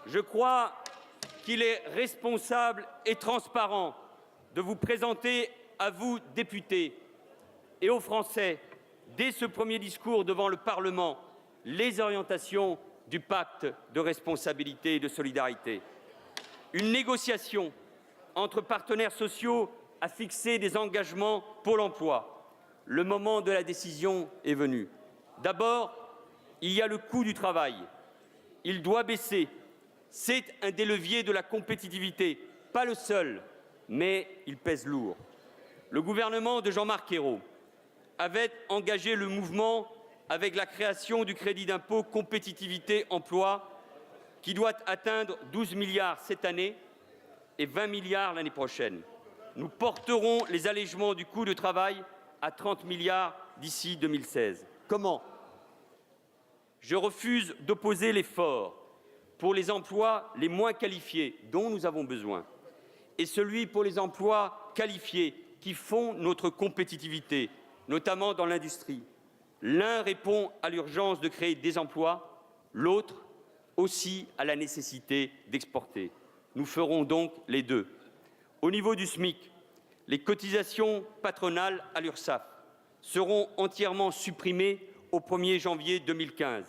Je crois qu'il est responsable et transparent de vous présenter à vous, députés, et aux Français, dès ce premier discours devant le Parlement, les orientations du pacte de responsabilité et de solidarité. Une négociation entre partenaires sociaux a fixé des engagements pour l'emploi. Le moment de la décision est venu. D'abord, il y a le coût du travail. Il doit baisser. C'est un des leviers de la compétitivité, pas le seul, mais il pèse lourd. Le gouvernement de Jean-Marc Ayrault avait engagé le mouvement avec la création du crédit d'impôt compétitivité emploi qui doit atteindre 12 milliards cette année et 20 milliards l'année prochaine. Nous porterons les allégements du coût du travail à 30 milliards d'ici 2016. Comment? Je refuse d'opposer l'effort pour les emplois les moins qualifiés dont nous avons besoin et celui pour les emplois qualifiés qui font notre compétitivité, notamment dans l'industrie. L'un répond à l'urgence de créer des emplois, l'autre aussi à la nécessité d'exporter. Nous ferons donc les deux. Au niveau du SMIC, les cotisations patronales à l'URSSAF seront entièrement supprimées au 1er janvier 2015.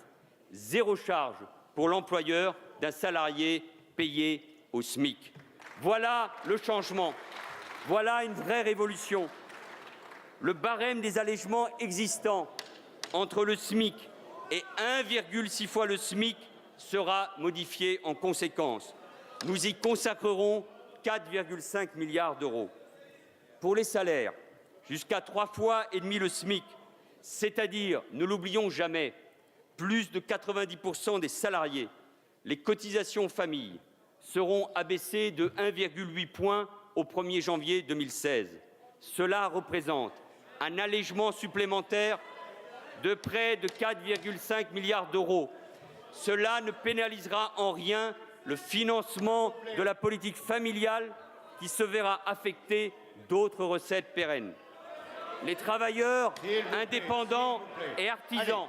Zéro charge pour l'employeur d'un salarié payé au SMIC. Voilà le changement. Voilà une vraie révolution. Le barème des allégements existants entre le SMIC et 1,6 fois le SMIC sera modifié en conséquence. Nous y consacrerons 4,5 milliards d'euros. Pour les salaires, jusqu'à 3,5 fois le SMIC, c'est-à-dire, ne l'oublions jamais, plus de 90% des salariés, les cotisations famille seront abaissées de 1,8 point au 1er janvier 2016. Cela représente un allègement supplémentaire de près de 4,5 milliards d'euros. Cela ne pénalisera en rien le financement de la politique familiale qui se verra affecter d'autres recettes pérennes. Les travailleurs indépendants et artisans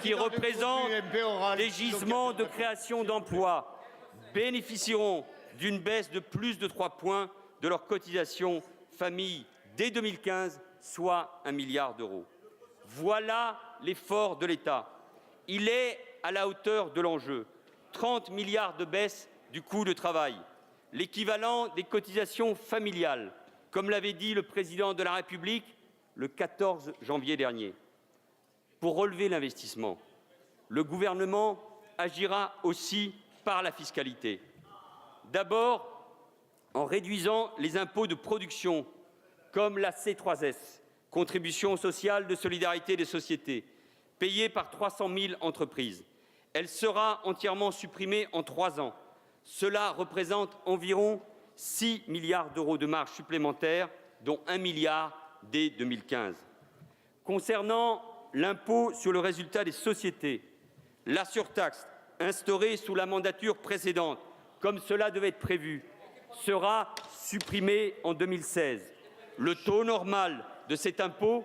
qui représentent des gisements de création d'emplois bénéficieront d'une baisse de plus de 3 points de leur cotisation famille dès 2015, soit 1 milliard d'euros. Voilà l'effort de l'État. Il est à la hauteur de l'enjeu. 30 milliards de baisse du coût du travail, l'équivalent des cotisations familiales, comme l'avait dit le président de la République le 14 janvier dernier. Pour relever l'investissement, le gouvernement agira aussi par la fiscalité. D'abord, en réduisant les impôts de production, comme la C3S, contribution sociale de solidarité des sociétés, payée par 300 000 entreprises. Elle sera entièrement supprimée en 3 ans. Cela représente environ 6 milliards d'euros de marge supplémentaire, dont 1 milliard dès 2015. Concernant l'impôt sur le résultat des sociétés, la surtaxe instaurée sous la mandature précédente, comme cela devait être prévu, sera supprimée en 2016. Le taux normal de cet impôt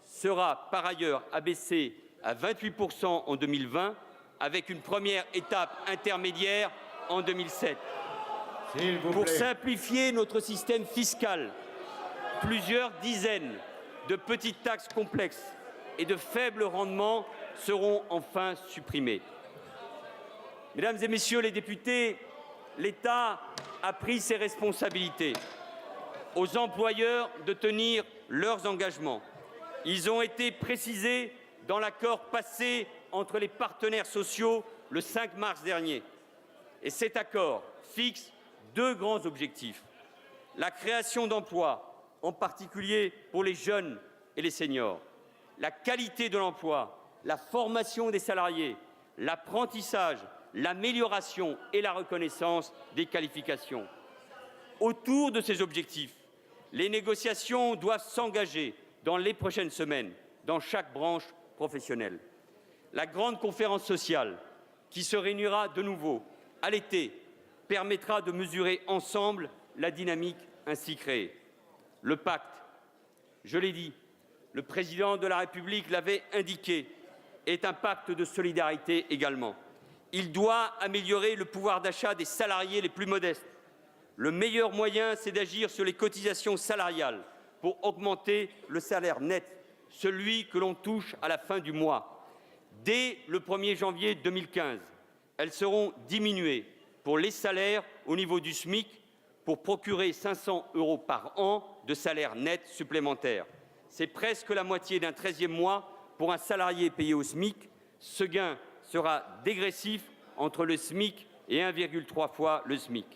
sera par ailleurs abaissé à 28% en 2020, avec une première étape intermédiaire en 2007. Pour simplifier notre système fiscal, plusieurs dizaines de petites taxes complexes et de faible rendement seront enfin supprimées. Mesdames et Messieurs les députés, l'État a pris ses responsabilités. Aux employeurs de tenir leurs engagements. Ils ont été précisés dans l'accord passé entre les partenaires sociaux le 5 mars dernier. Et cet accord fixe 2 grands objectifs. La création d'emplois, en particulier pour les jeunes et les seniors. La qualité de l'emploi, la formation des salariés, l'apprentissage, l'amélioration et la reconnaissance des qualifications. Autour de ces objectifs, les négociations doivent s'engager dans les prochaines semaines, dans chaque branche professionnelle. La grande conférence sociale, qui se réunira de nouveau à l'été, permettra de mesurer ensemble la dynamique ainsi créée. Le pacte, je l'ai dit, le président de la République l'avait indiqué, est un pacte de solidarité également. Il doit améliorer le pouvoir d'achat des salariés les plus modestes. Le meilleur moyen, c'est d'agir sur les cotisations salariales pour augmenter le salaire net, celui que l'on touche à la fin du mois. Dès le 1er janvier 2015, elles seront diminuées pour les salaires au niveau du SMIC pour procurer 500 € par an de salaire net supplémentaire. C'est presque la moitié d'un 13e mois pour un salarié payé au SMIC. Ce gain sera dégressif entre le SMIC et 1,3 fois le SMIC.